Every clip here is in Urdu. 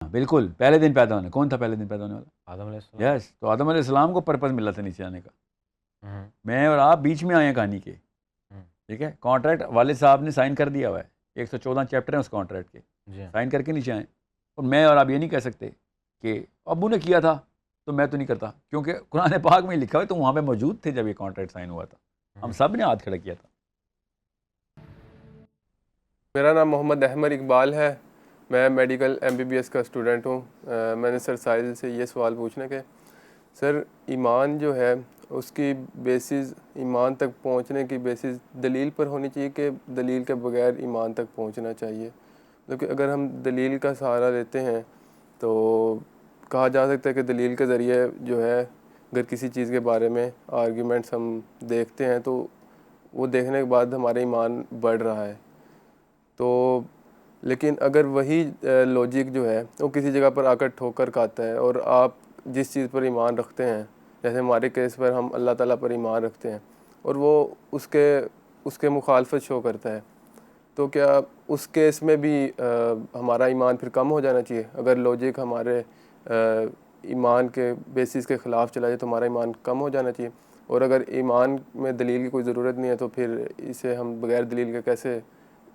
بالکل پہلے دن پیدا ہونے. کون تھا پہلے دن پیدا ہونے والا؟ آدم علیہ السلام. یس. تو آدم علیہ السلام کو پرپز ملا تھا نیچے آنے کا. ہوں. میں اور آپ بیچ میں آئے ہیں کہانی کے. ٹھیک ہے. کانٹریکٹ والد صاحب نے سائن کر دیا ہوا ہے, 114 چیپٹر ہیں اس کانٹریکٹ کے, جی. سائن کر کے نیچے آئیں. اور میں اور آپ یہ نہیں کہہ سکتے کہ ابو نے کیا تھا تو میں تو نہیں کرتا, کیونکہ قرآن پاک میں لکھا ہوا ہے تو وہاں پہ موجود تھے جب یہ کانٹریکٹ سائن ہوا تھا. ہم سب نے ہاتھ کھڑا کیا تھا. میرا نام محمد احمد اقبال ہے. میں میڈیکل MBBS کا اسٹوڈنٹ ہوں. میں نے سر ساحل سے یہ سوال پوچھنا کہ سر ایمان جو ہے اس کی بیسز, ایمان تک پہنچنے کی بیسز دلیل پر ہونی چاہیے کہ دلیل کے بغیر ایمان تک پہنچنا چاہیے؟ کیونکہ اگر ہم دلیل کا سہارا لیتے ہیں تو کہا جا سکتا ہے کہ دلیل کے ذریعے جو ہے اگر کسی چیز کے بارے میں آرگیومنٹس ہم دیکھتے ہیں تو وہ دیکھنے کے بعد ہمارا ایمان بڑھ رہا ہے. تو لیکن اگر وہی لوجک جو ہے وہ کسی جگہ پر آ کر ٹھوکر کھاتا ہے اور آپ جس چیز پر ایمان رکھتے ہیں, جیسے ہمارے کیس پر ہم اللہ تعالیٰ پر ایمان رکھتے ہیں اور وہ اس کے مخالفت شو کرتا ہے, تو کیا اس کیس میں بھی ہمارا ایمان پھر کم ہو جانا چاہیے؟ اگر لوجک ہمارے ایمان کے بیسس کے خلاف چلا جائے تو ہمارا ایمان کم ہو جانا چاہیے, اور اگر ایمان میں دلیل کی کوئی ضرورت نہیں ہے تو پھر اسے ہم بغیر دلیل کے کیسے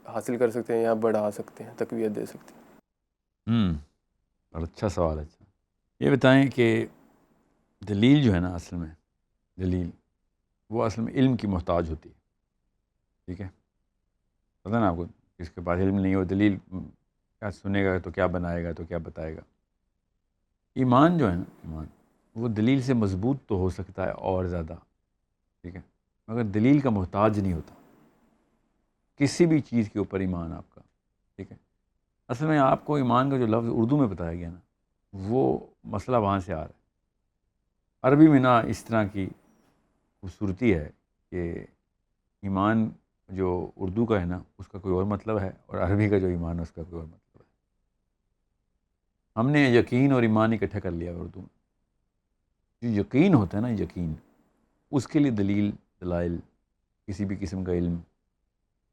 حاصل کر سکتے ہیں یا بڑھا سکتے ہیں, تقویت دے سکتے ہیں؟ اور اچھا سوال. اچھا یہ بتائیں کہ دلیل جو ہے نا, اصل میں دلیل وہ اصل میں علم کی محتاج ہوتی ہے. ٹھیک ہے, پتہ نا آپ کو, جس کے پاس علم نہیں ہو دلیل کیا سنے گا تو کیا بنائے گا تو کیا بتائے گا. ایمان جو ہے نا, ایمان وہ دلیل سے مضبوط تو ہو سکتا ہے اور زیادہ, ٹھیک ہے, مگر دلیل کا محتاج نہیں ہوتا کسی بھی چیز کے اوپر ایمان آپ کا. ٹھیک ہے, اصل میں آپ کو ایمان کا جو لفظ اردو میں بتایا گیا نا, وہ مسئلہ وہاں سے آ رہا ہے. عربی میں نا اس طرح کی خوبصورتی ہے کہ ایمان جو اردو کا ہے نا اس کا کوئی اور مطلب ہے, اور عربی کا جو ایمان ہے اس کا کوئی اور مطلب ہے. ہم نے یقین اور ایمان اکٹھا کر لیا اردو میں. جو یقین ہوتا ہے نا, یقین, اس کے لیے دلیل, دلائل, کسی بھی قسم کا علم,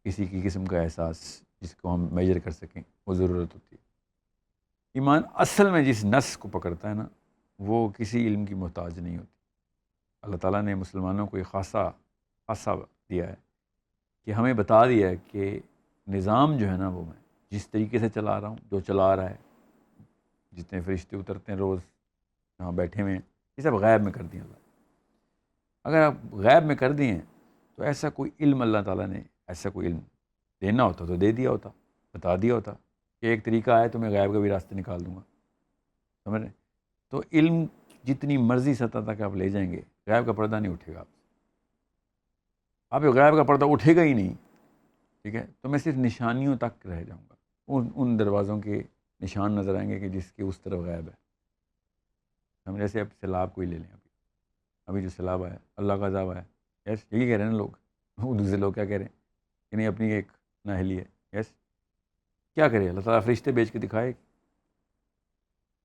کسی کی قسم کا احساس جس کو ہم میجر کر سکیں, وہ ضرورت ہوتی ہے. ایمان اصل میں جس نص کو پکڑتا ہے نا وہ کسی علم کی محتاج نہیں ہوتی. اللہ تعالیٰ نے مسلمانوں کو ایک خاصہ دیا ہے کہ ہمیں بتا دیا ہے کہ نظام جو ہے نا وہ میں جس طریقے سے چلا رہا ہوں, جو چلا رہا ہے, جتنے فرشتے اترتے ہیں روز یہاں بیٹھے ہوئے ہیں, یہ سب غیب میں کر دیا اللہ. اگر آپ غیب میں کر دیے ہیں تو ایسا کوئی علم اللہ تعالیٰ نے, ایسا کوئی علم دینا ہوتا تو دے دیا ہوتا, بتا دیا ہوتا کہ ایک طریقہ ہے تو میں غیب کا بھی راستہ نکال دوں گا. سمجھ رہے؟ تو علم جتنی مرضی سطح تک آپ لے جائیں گے غیب کا پردہ نہیں اٹھے گا. آپ غیب کا پردہ اٹھے گا ہی نہیں. ٹھیک ہے, تو میں صرف نشانیوں تک رہ جاؤں گا. ان دروازوں کے نشان نظر آئیں گے کہ جس کے اس طرف غیب ہے. ہم جیسے اب سیلاب کو ہی لے لیں, ابھی جو سیلاب آیا, اللہ کا عذاب آیا, یس, یہی کہہ رہے ہیں نا لوگ. وہ دوسرے لوگ کیا کہہ رہے ہیں کہ نہیں اپنی ایک نااہلی ہے. یس, کیا کرے اللہ تعالیٰ فرشتے بیچ کے دکھائے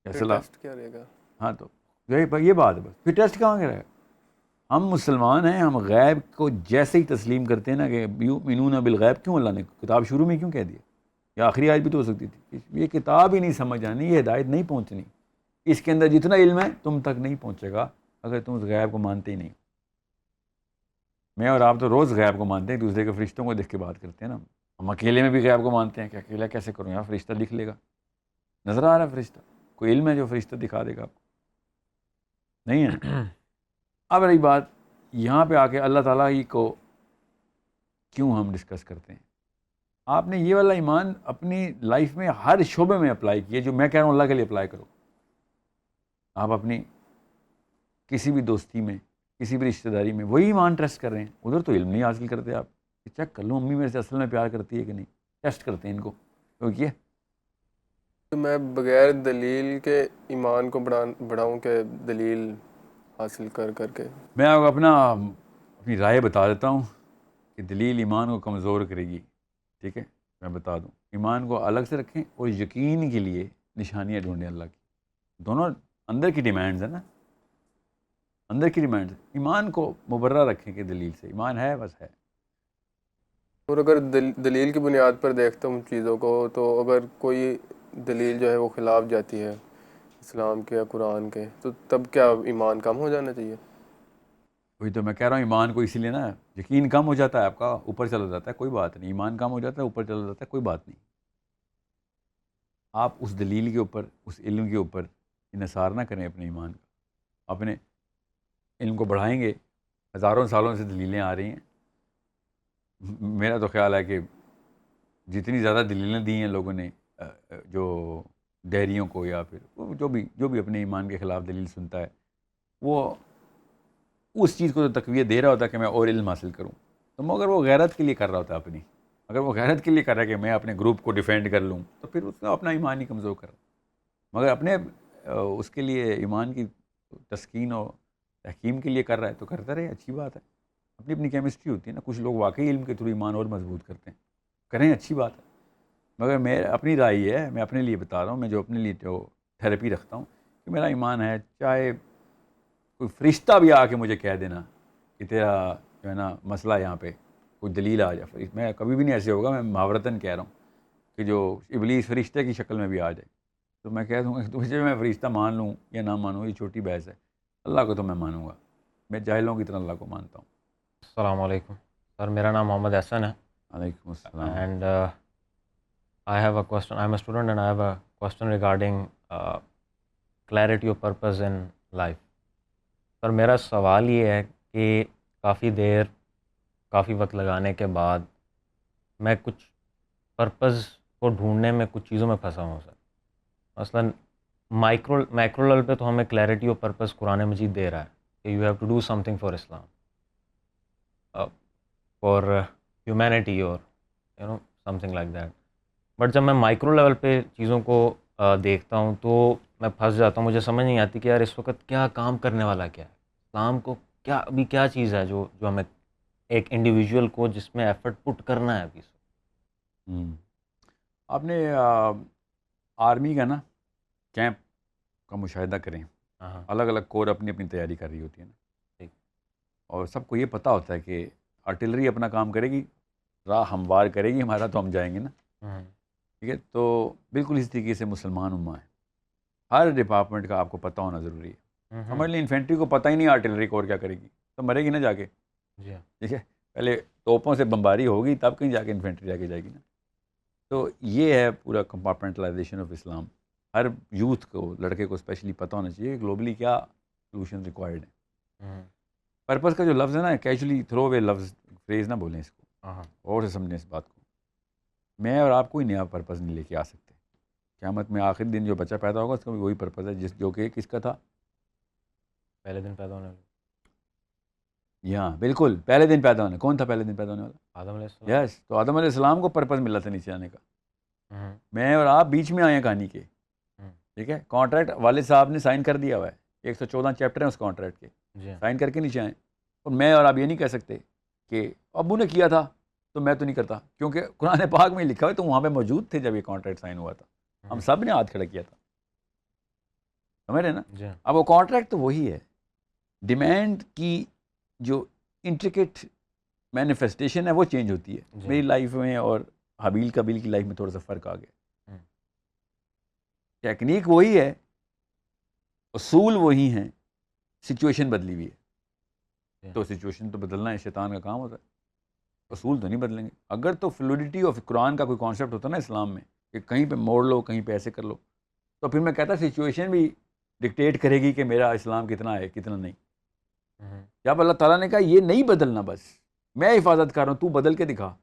ٹیسٹ کیا رہے گا؟ ہاں, تو یہ بات ہے. بس پھر ٹیسٹ کہاں کے رہے گا؟ ہم مسلمان ہیں, ہم غیب کو جیسے ہی تسلیم کرتے ہیں نا کہ یؤمنون بالغیب, کیوں اللہ نے کتاب شروع میں کیوں کہہ دیا؟ یا آخری آیت بھی تو ہو سکتی تھی. یہ کتاب ہی نہیں سمجھ آنی, یہ ہدایت نہیں پہنچنی. اس کے اندر جتنا علم ہے تم تک نہیں پہنچے گا اگر تم اس غیب کو مانتے ہی نہیں. میں اور آپ تو روز غیب کو مانتے ہیں, دوسرے کے فرشتوں کو دیکھ کے بات کرتے ہیں نا. ہم اکیلے میں بھی غیب کو مانتے ہیں کہ اکیلا کیسے کروں یار, فرشتہ لکھ لے گا, نظر آ رہا ہے فرشتہ, کوئی علم ہے جو فرشتہ دکھا دے گا آپ کو؟ نہیں ہے. اب رہی بات یہاں پہ آ کے اللہ تعالیٰ ہی کو کیوں ہم ڈسکس کرتے ہیں. آپ نے یہ والا ایمان اپنی لائف میں ہر شعبے میں اپلائی کیے, جو میں کہہ رہا ہوں اللہ کے لیے اپلائی کرو. آپ اپنی کسی بھی دوستی میں, کسی بھی رشتہ داری میں وہی ایمان ٹیسٹ کر رہے ہیں. ادھر تو علم نہیں حاصل کرتے آپ. چیک کر لو امی میرے سے اصل میں پیار کرتی ہے کہ نہیں, ٹیسٹ کرتے ہیں ان کو. کیونکہ تو میں بغیر دلیل کے ایمان کو بڑھاؤں کہ دلیل حاصل کر کے؟ میں آپ کو اپنی رائے بتا دیتا ہوں کہ دلیل ایمان کو کمزور کرے گی. ٹھیک ہے, میں بتا دوں, ایمان کو الگ سے رکھیں اور یقین کے لیے نشانیاں ڈھونڈیں اللہ کی. دونوں اندر کی ڈیمانڈز ہیں نا, اندر کی ڈیمانڈز. ایمان کو مبرہ رکھیں کہ دلیل سے ایمان ہے, بس ہے. اور اگر دلیل کی بنیاد پر دیکھتا ہوں چیزوں کو, تو اگر کوئی دلیل جو ہے وہ خلاف جاتی ہے اسلام کے یا قرآن کے، تو تب کیا ایمان کم ہو جانا چاہیے؟ وہی تو میں کہہ رہا ہوں، ایمان کو اسی لیے نا، یقین کم ہو جاتا ہے آپ کا، اوپر چلا جاتا ہے، کوئی بات نہیں، ایمان کم ہو جاتا ہے اوپر چلا جاتا ہے، کوئی بات نہیں. آپ اس دلیل کے اوپر، اس علم کے اوپر انحصار نہ کریں اپنے ایمان کا. اپنے علم کو بڑھائیں گے، ہزاروں سالوں سے دلیلیں آ رہی ہیں. میرا تو خیال ہے کہ جتنی زیادہ دلیلیں دی ہیں لوگوں نے، جو دہریوں کو یا پھر جو بھی اپنے ایمان کے خلاف دلیل سنتا ہے، وہ اس چیز کو تو تقویت دے رہا ہوتا ہے کہ میں اور علم حاصل کروں. تو مگر وہ غیرت کے لیے کر رہا ہوتا ہے اپنی. اگر وہ غیرت کے لیے کر رہا ہے کہ میں اپنے گروپ کو ڈیفینڈ کر لوں، تو پھر اس کا اپنا ایمان ہی کمزور کر رہا ہے. مگر اپنے اس کے لیے ایمان کی تسکین اور تحکیم کے لیے کر رہا ہے تو کرتا رہے، اچھی بات ہے. اپنی اپنی کیمسٹری ہوتی ہے نا، کچھ لوگ واقعی علم کے تھرو ایمان اور مضبوط کرتے ہیں، کریں، اچھی بات ہے. مگر میں اپنی رائے یہ ہے، میں اپنے لیے بتا رہا ہوں، میں جو اپنے لیے جو تھیراپی رکھتا ہوں کہ میرا ایمان ہے، چاہے کوئی فرشتہ بھی آ کے مجھے کہہ دینا کہ تیرا جو ہے نا مسئلہ یہاں پہ کوئی دلیل آ جائے، میں کبھی بھی نہیں ایسے ہوگا، میں محاورتاً کہہ رہا ہوں کہ جو ابلیس فرشتے کی شکل میں بھی آ جائے تو میں کہہ دوں گا کہ تجھے میں فرشتہ مان لوں یا نہ مانوں یہ چھوٹی بحث ہے، اللہ کو تو میں مانوں گا. میں جاہلوں کی طرح اللہ کو مانتا ہوں. السلام علیکم سر، میرا نام محمد احسن ہے علیکم السلام. And I have a question. I'm a student and I have a question regarding clarity of purpose in life. سر میرا سوال یہ ہے کہ کافی وقت لگانے کے بعد میں کچھ پرپز کو ڈھونڈنے میں کچھ چیزوں میں پھنسا ہوں سر. مثلاً میکرو لیول پہ تو ہمیں clarity of purpose Quran Majeed دے رہا ہے کہ you have to do something for Islam, for humanity, اور something like that. But جب میں مائکرو لیول پہ چیزوں کو دیکھتا ہوں تو میں پھنس جاتا ہوں. مجھے سمجھ نہیں آتی کہ یار اس وقت کیا کام کرنے والا کیا ہے، اسلام کو کیا ابھی کیا چیز ہے جو ہمیں ایک انڈیویجول کو جس میں ایفرٹ پٹ کرنا ہے ابھی. آپ نے آرمی کا نا کیمپ کا مشاہدہ کریں، ہاں الگ الگ کور اپنی اپنی تیاری کر رہی ہوتی ہے نا، ٹھیک. اور سب کو یہ پتہ ہوتا ہے کہ آرٹلری اپنا کام کرے گی، راہ ہموار کرے گی، ہمارا تو ہم جائیں گے نا. ٹھیک ہے، تو بالکل اس طریقے سے مسلمان امہ ہے، ہر ڈپارٹمنٹ کا آپ کو پتہ ہونا ضروری ہے. سمجھ لیں انفینٹری کو پتہ ہی نہیں آرٹلری کور کیا کرے گی تو مرے گی نا جا کے. جی ہاں. ٹھیک ہے، پہلے توپوں سے بمباری ہوگی تب کہیں جا کے انفینٹری آ کے جائے گی نا. تو یہ ہے پورا compartmentalisation of Islam. Hare youth کو، لڑکے کو اسپیشلی پتہ ہونا چاہیے کہ گلوبلی کیا سولوشن ریکوائرڈ ہیں. پرپز کا جو لفظ ہے نا، کیجولی تھرو اوے لفظ، فریز نہ بولیں اس کو، اور سے سمجھیں اس بات کو. میں اور آپ کوئی نیا پرپز نہیں لے کے آ سکتے. قیامت میں آخری دن جو بچہ پیدا ہوگا اس کا بھی وہی پرپز ہے جو کہ کس کا تھا، پہلے دن پیدا ہونے والے یہاں بالکل پہلے دن پیدا ہونے. کون تھا پہلے دن پیدا ہونے والا؟ آدم علیہ السلام. یس. تو آدم علیہ السلام کو پرپز ملا تھا نیچے آنے کا. میں اور آپ بیچ میں آئے ہیں کہانی کے. ٹھیک ہے، کانٹریکٹ والد صاحب نے سائن کر دیا ہوا ہے، 114 چیپٹر ہیں اس کانٹریکٹ کے، جی سائن کر کے نیچے آئیں. اور میں اور آپ یہ نہیں کہہ سکتے کہ ابو نے کیا تھا تو میں تو نہیں کرتا، کیونکہ قرآن پاک میں لکھا ہوا ہے تو وہاں پہ موجود تھے جب یہ کانٹریکٹ سائن ہوا تھا. ہم سب نے ہاتھ کھڑا کیا تھا، سمجھ رہے نا. جی. اب وہ کانٹریکٹ تو وہی ہے، ڈیمانڈ کی جو انٹریکیٹ مینیفیسٹیشن ہے وہ چینج ہوتی ہے. جی. میری لائف میں اور حابیل قابیل کی لائف میں تھوڑا سا فرق آ گیا. ٹیکنیک وہی ہے، اصول وہی ہیں، سچویشن بدلی ہوئی ہے. تو سچویشن تو بدلنا ہے، شیطان کا کام ہوتا ہے، اصول تو نہیں بدلیں گے. اگر تو فلوڈیٹی آف قرآن کا کوئی کانسیپٹ ہوتا نا اسلام میں کہ کہیں پہ موڑ لو کہیں پہ ایسے کر لو، تو پھر میں کہتا سچویشن بھی ڈکٹیٹ کرے گی کہ میرا اسلام کتنا ہے کتنا نہیں. جب اللہ تعالیٰ نے کہا یہ نہیں بدلنا، بس میں حفاظت کر رہا ہوں، تو بدل کے دکھا.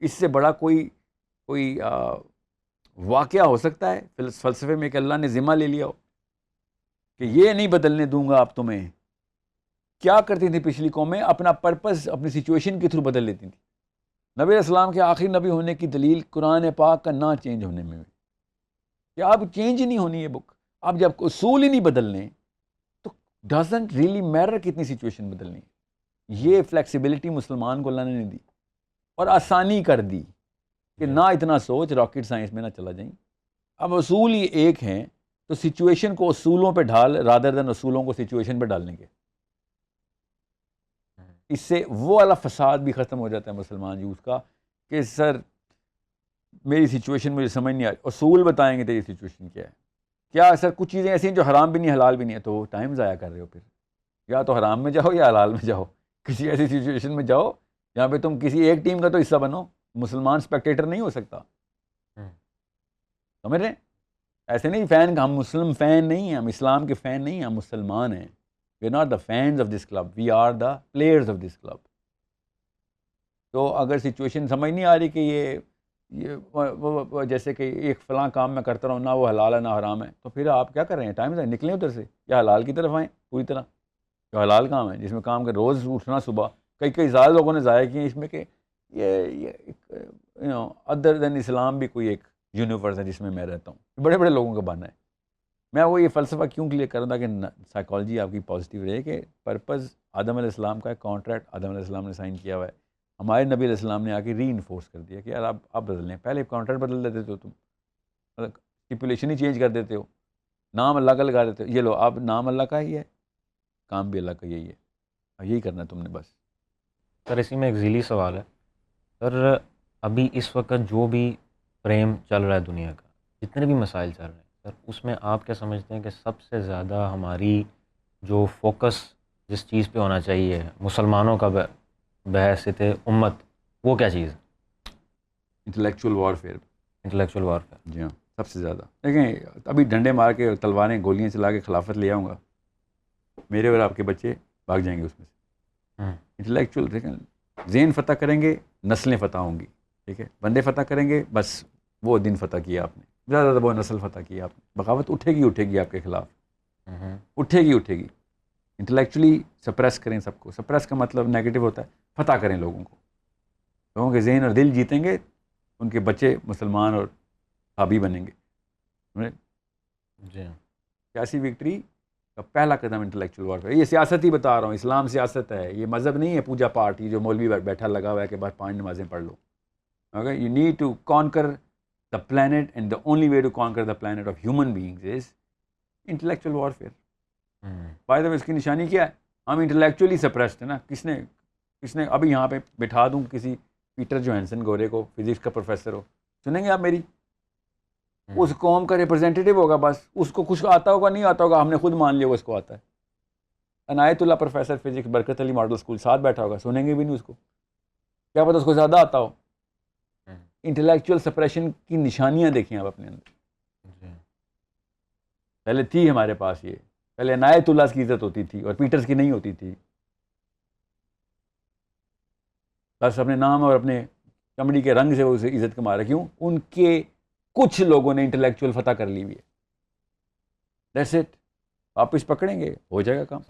اس سے بڑا کوئی واقعہ ہو سکتا ہے فلسفے میں کہ اللہ نے ذمہ لے لیا ہو کہ یہ نہیں بدلنے دوں گا. آپ تمہیں کیا کرتی تھی پچھلی قومیں؟ اپنا پرپس اپنی سچویشن کے تھرو بدل لیتی تھیں. نبی علیہ السلام کے آخری نبی ہونے کی دلیل قرآن پاک کا نہ چینج ہونے میں کہ اب چینج نہیں ہونی ہے بک. اب جب اصول ہی نہیں بدلنے تو ڈزنٹ ریئلی میٹر کتنی سچویشن بدلنی. یہ فلیکسیبلٹی مسلمان کو اللہ نے نہیں دی اور آسانی کر دی کہ نہ اتنا سوچ، راکٹ سائنس میں نہ چلا جائیں. اب اصول ہی ایک ہیں تو سچویشن کو اصولوں پہ ڈھال رادر دین اصولوں کو سچویشن پہ ڈالنے کے. اس سے وہ والا فساد بھی ختم ہو جاتا ہے مسلمان یوتھ کا کہ سر میری سچویشن مجھے سمجھ نہیں آ رہی، اصول بتائیں گے تیری سچویشن کیا ہے. کیا سر کچھ چیزیں ایسی ہیں جو حرام بھی نہیں حلال بھی نہیں ہے، تو ٹائم ضائع کر رہے ہو. پھر یا تو حرام میں جاؤ یا حلال میں جاؤ، کسی ایسی سچویشن میں جاؤ جہاں پہ تم کسی ایک ٹیم کا تو حصہ بنو. مسلمان اسپیکٹیٹر نہیں ہو سکتا، سمجھ رہے ہیں؟ ایسے نہیں فین، ہم مسلم فین نہیں ہیں، ہم اسلام کے فین نہیں ہیں، ہم مسلمان ہیں. We are not the fans of this club, we are the players of this club. تو اگر سچویشن سمجھ نہیں آ رہی کہ یہ جیسے کہ ایک فلاں کام میں کرتا رہا ہوں، نہ وہ حلال ہے نہ حرام ہے، تو پھر آپ کیا کر رہے ہیں؟ ٹائم سے نکلیں ادھر سے، یا حلال کی طرف آئیں پوری طرح. جو حلال کام ہے جس میں کام کر روز اٹھنا صبح، کئی زیادہ لوگوں نے ضائع کیے اس میں کہ یہ ادر دین اسلام بھی کوئی ایک یونیورس ہے جس میں میں رہتا ہوں. بڑے بڑے لوگوں کا بہانا ہے. میں وہ یہ فلسفہ کیوں کلیئر کر رہا تھا کہ سائیکالوجی آپ کی پازیٹیو رہے کہ پرپز آدم علیہ السلام کا کانٹریکٹ آدم علیہ السلام نے سائن کیا ہوا ہے. ہمارے نبی علیہ السلام نے آ کے ری انفورس کر دیا کہ یار آپ بدل لیں. پہلے کانٹریکٹ بدل دیتے ہو تم، اسٹیپولیشن ہی چینج کر دیتے ہو، نام اللہ کا لگا دیتے ہو. یہ لو اب نام اللہ کا ہی ہے، کام بھی اللہ کا یہی ہے، یہی کرنا ہے تم نے بس. سر اسی میں ایک ذیلی سوال ہے سر، ابھی اس وقت جو بھی فریم چل رہا ہے دنیا کا، جتنے بھی مسائل چل رہے ہیں سر، اس میں آپ کیا سمجھتے ہیں کہ سب سے زیادہ ہماری جو فوکس جس چیز پہ ہونا چاہیے مسلمانوں کا بحیثیت امت، وہ کیا چیز ہے؟ Intellectual warfare. Intellectual warfare. جی ہاں، سب سے زیادہ. دیکھیں ابھی ڈنڈے مار کے تلواریں گولیاں چلا کے خلافت لے آؤں گا، میرے اور آپ کے بچے بھاگ جائیں گے اس میں سے. انٹلیکچوئل دیکھیں، ذہن فتح کریں گے نسلیں فتح ہوں گی. ٹھیک ہے، بندے فتح کریں گے بس وہ دن فتح کیا آپ نے، زیادہ زیادہ وہ نسل فتح کیا آپ نے. بغاوت اٹھے گی آپ کے خلاف، اٹھے گی. انٹلیکچولی سپریس کریں سب کو. سپریس کا مطلب نیگیٹو ہوتا ہے، فتح کریں لوگوں کو. لوگوں کے ذہن اور دل جیتیں گے، ان کے بچے مسلمان اور حابی بنیں گے. جی سیاسی وکٹری کا پہلا قدم انٹلیکچوئل وارفیئر. یہ سیاست ہی بتا رہا ہوں، اسلام سیاست ہے، یہ مذہب نہیں ہے پوجا پاٹ جو مولوی بیٹھا لگا ہوا ہے کہ بس 5 نمازیں پڑھ لو. Okay, you need to conquer the planet and the only way to conquer the planet of human beings is intellectual warfare. By the way اس کی نشانی کیا ہے؟ ہم انٹلیکچولی سپریسڈ ہیں نا. کس نے ابھی یہاں پہ بٹھا دوں کسی پیٹر جوہنسن گورے کو، فزکس کا پروفیسر ہو، سنیں گے آپ میری؟ اس قوم کا ریپرزینٹیٹیو ہوگا، بس اس کو کچھ آتا ہوگا نہیں آتا ہوگا، ہم نے خود مان لیا وہ اس کو آتا ہے. عنایت اللہ پروفیسر فزکس برکت علی ماڈل اسکول ساتھ بیٹھا ہوگا، سنیں گے بھی نہیں اس کو، کیا پتہ اس کو زیادہ آتا ہو. انٹلیکچوئل سپریشن کی نشانیاں دیکھیں آپ اپنے اندر. پہلے تھی ہمارے پاس یہ، پہلے عنایت اللہ کی عزت ہوتی تھی اور پیٹرز کی نہیں ہوتی تھی. بس اپنے نام اور اپنے چمڑی کے رنگ سے وہ اسے عزت کما رہے. کیوں؟ ان کے کچھ لوگوں نے انٹلیکچوئل فتح کر لی ہوئی ہے. That's it. واپس پکڑیں گے ہو جائے گا کام.